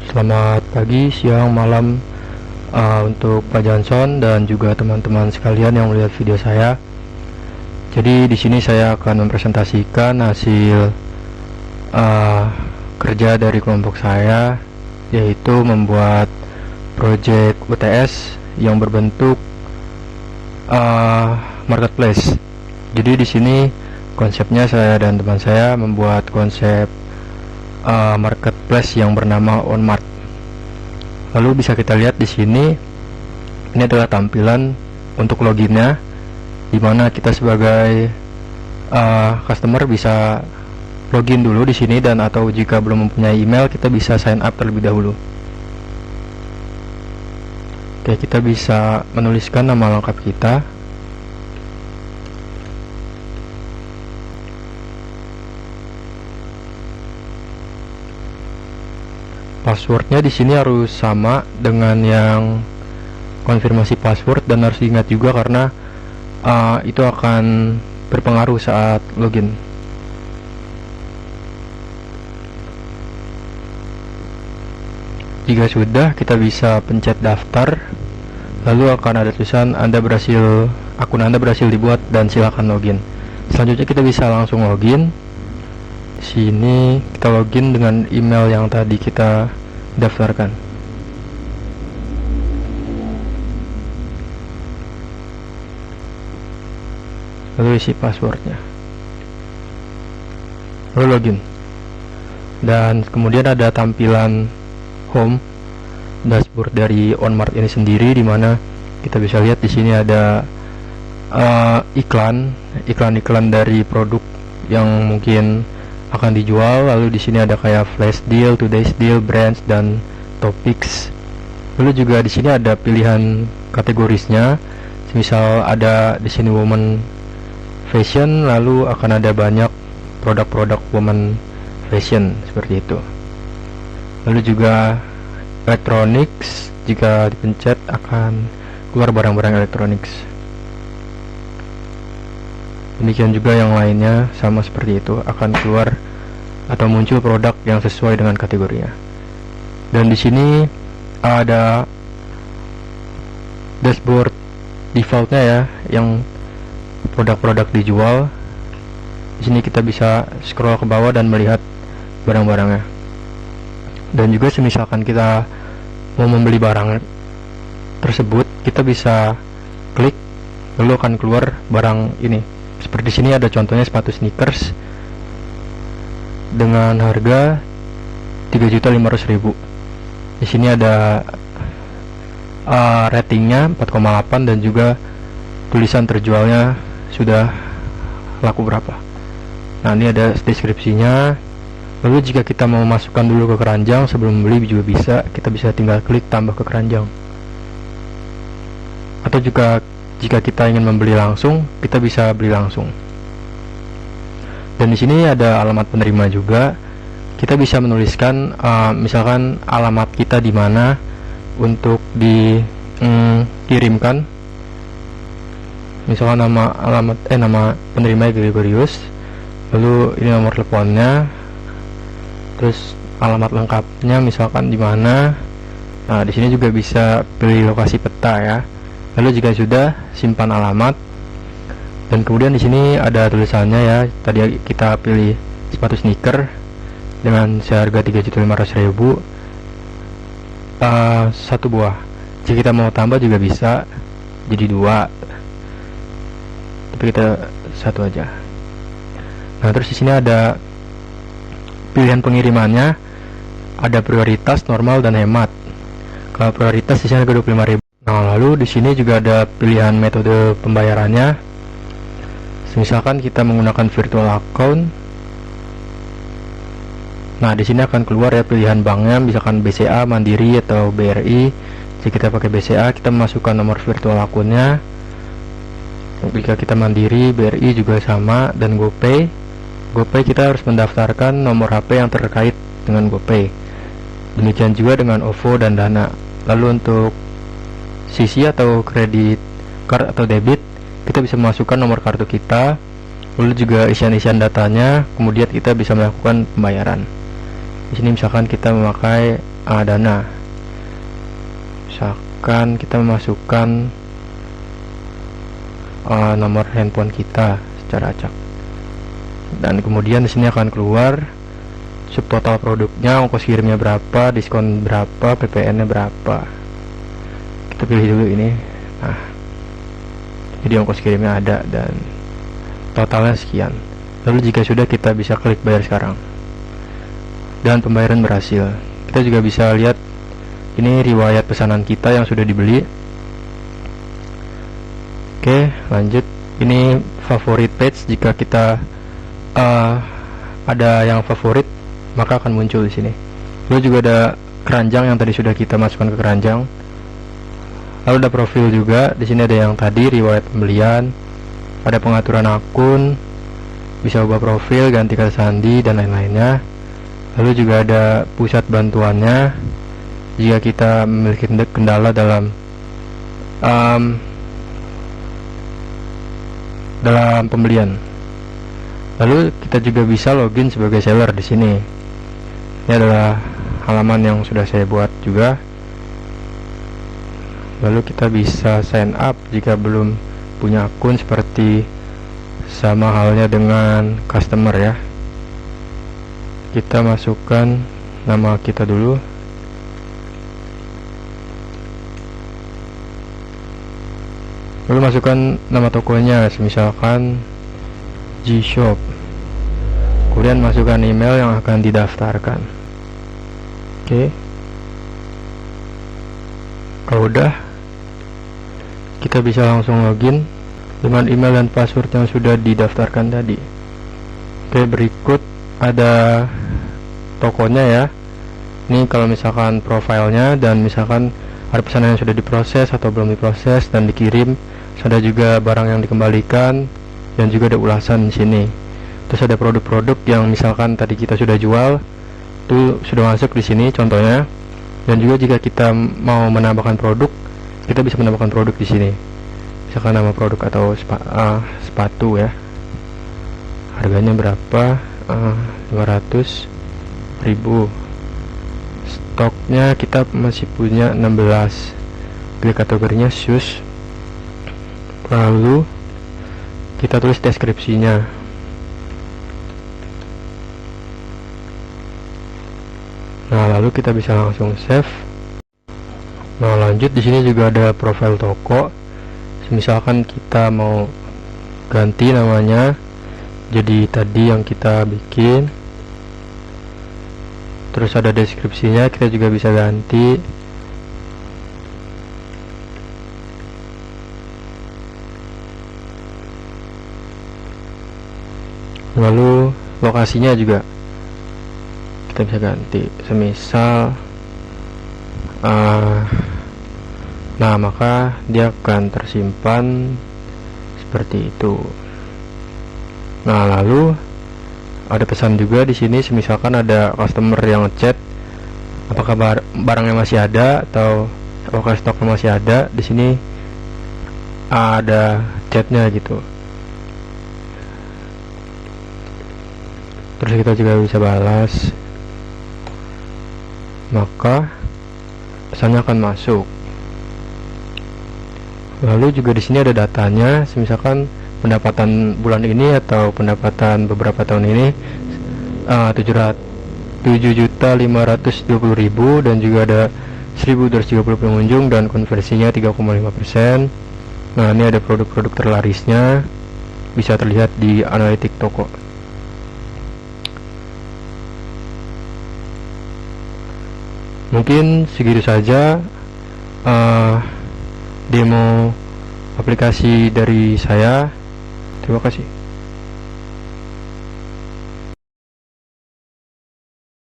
Selamat pagi, siang, malam untuk Pak Johnson dan juga teman-teman sekalian yang melihat video saya. Jadi di sini saya akan mempresentasikan hasil kerja dari kelompok saya, yaitu membuat project UTS yang berbentuk marketplace. Jadi di sini konsepnya saya dan teman saya membuat konsep marketplace yang bernama OnMart. Lalu bisa kita lihat di sini, ini adalah tampilan untuk loginnya, di mana kita sebagai customer bisa login dulu di sini, dan atau jika belum mempunyai email kita bisa sign up terlebih dahulu. Oke, kita bisa menuliskan nama lengkap kita. Passwordnya di sini harus sama dengan yang konfirmasi password, dan harus diingat juga karena itu akan berpengaruh saat login. Jika sudah, kita bisa pencet daftar, lalu akan ada tulisan akun Anda berhasil dibuat dan silakan login. Selanjutnya kita bisa langsung login. Sini kita login dengan email yang tadi kita daftarkan. Lalu isi passwordnya, lalu login, dan kemudian ada tampilan home dashboard dari OnMart ini sendiri, dimana kita bisa lihat di sini ada iklan dari produk yang mungkin akan dijual. Lalu di sini ada kayak flash deal, today's deal, brands, dan topics. Lalu juga di sini ada pilihan kategorisnya. Misal ada di sini woman fashion, lalu akan ada banyak produk-produk woman fashion seperti itu. Lalu juga electronics, jika dipencet akan keluar barang-barang electronics. Demikian juga yang lainnya sama seperti itu, akan keluar atau muncul produk yang sesuai dengan kategorinya. Dan di sini ada dashboard defaultnya ya, yang produk-produk dijual. Di sini kita bisa scroll ke bawah dan melihat barang-barangnya. Dan juga semisalkan kita mau membeli barang tersebut, kita bisa klik, lalu akan keluar barang ini. Seperti sini ada contohnya sepatu sneakers dengan harga 3.500.000. Di sini ada ratingnya 4,8 dan juga tulisan terjualnya sudah laku berapa. Nah, ini ada deskripsinya. Lalu jika kita mau masukkan dulu ke keranjang sebelum membeli juga bisa, kita bisa tinggal klik tambah ke keranjang. Atau juga jika kita ingin membeli langsung, kita bisa beli langsung. Dan di sini ada alamat penerima juga. Kita bisa menuliskan misalkan alamat kita di mana untuk dikirimkan. Misalkan nama penerima Gregorius. Lalu ini nomor teleponnya. Terus alamat lengkapnya misalkan di mana. Nah, di sini juga bisa pilih lokasi peta ya. Lalu jika sudah, simpan alamat, dan kemudian di sini ada tulisannya ya. Tadi kita pilih sepatu sneaker dengan seharga 3.500.000, satu buah. Jika kita mau tambah juga bisa jadi 2, tapi kita satu aja. Nah, terus di sini ada pilihan pengirimannya, ada prioritas, normal, dan hemat. Kalau prioritas di sini harga 25.000. Nah, lalu di sini juga ada pilihan metode pembayarannya. Misalkan kita menggunakan virtual account. Nah, di sini akan keluar ya pilihan banknya, misalkan BCA, Mandiri, atau BRI. Jika kita pakai BCA, kita memasukkan nomor virtual akunnya. Jika kita Mandiri, BRI juga sama, dan GoPay. GoPay kita harus mendaftarkan nomor HP yang terkait dengan GoPay. Demikian juga dengan OVO dan Dana. Lalu untuk CC atau kredit card atau debit, kita bisa memasukkan nomor kartu kita, lalu juga isian-isian datanya, kemudian kita bisa melakukan pembayaran. Di sini misalkan kita memakai Dana, misalkan kita memasukkan nomor handphone kita secara acak, dan kemudian di sini akan keluar subtotal produknya, ongkos kirimnya berapa, diskon berapa, PPN-nya berapa. Kita pilih dulu ini. Nah, jadi ongkos kirimnya ada dan totalnya sekian. Lalu jika sudah, kita bisa klik bayar sekarang dan pembayaran berhasil. Kita juga bisa lihat ini riwayat pesanan kita yang sudah dibeli. Oke, lanjut. Ini favorit page. Jika kita ada yang favorit, maka akan muncul di sini. Lalu juga ada keranjang yang tadi sudah kita masukkan ke keranjang. Lalu ada profil juga. Di sini ada yang tadi riwayat pembelian, ada pengaturan akun, bisa ubah profil, ganti kata sandi dan lain-lainnya. Lalu juga ada pusat bantuannya jika kita memiliki kendala dalam pembelian. Lalu kita juga bisa login sebagai seller di sini. Ini adalah halaman yang sudah saya buat juga. Lalu kita bisa sign up jika belum punya akun, seperti sama halnya dengan customer ya. Kita masukkan nama kita dulu. Lalu masukkan nama tokonya, misalkan G-Shop. Kemudian masukkan email yang akan didaftarkan. Oke. Kalau udah, kita bisa langsung login dengan email dan password yang sudah didaftarkan tadi. Oke, berikut ada tokonya ya. Ini kalau misalkan profilnya, dan misalkan ada pesanan yang sudah diproses atau belum diproses dan dikirim. Ada juga barang yang dikembalikan dan juga ada ulasan di sini. Terus ada produk-produk yang misalkan tadi kita sudah jual, itu sudah masuk di sini contohnya. Dan juga jika kita mau menambahkan produk, kita bisa menambahkan produk di sini. Misalkan nama produk atau sepatu ya. Harganya berapa? 500.000. Stoknya kita masih punya 16. Pilih kategorinya shoes. Lalu kita tulis deskripsinya. Nah, lalu kita bisa langsung save. Nah, lanjut di sini juga ada profil toko. Misalkan kita mau ganti namanya jadi tadi yang kita bikin, terus ada deskripsinya, kita juga bisa ganti. Lalu lokasinya juga kita bisa ganti, semisal nah, maka dia akan tersimpan seperti itu. Nah, lalu ada pesan juga di sini, misalkan ada customer yang ngechat apakah barangnya masih ada atau apakah stoknya masih ada. Di sini ada chatnya gitu. Terus kita juga bisa balas, maka pesannya akan masuk. Lalu juga di sini ada datanya, misalkan pendapatan bulan ini atau pendapatan beberapa tahun ini 7.520.000, dan juga ada 1.230 pengunjung dan konversinya 3,5%. Nah, ini ada produk-produk terlarisnya, bisa terlihat di analitik toko. Mungkin segitu saja demo aplikasi dari saya. Terima kasih.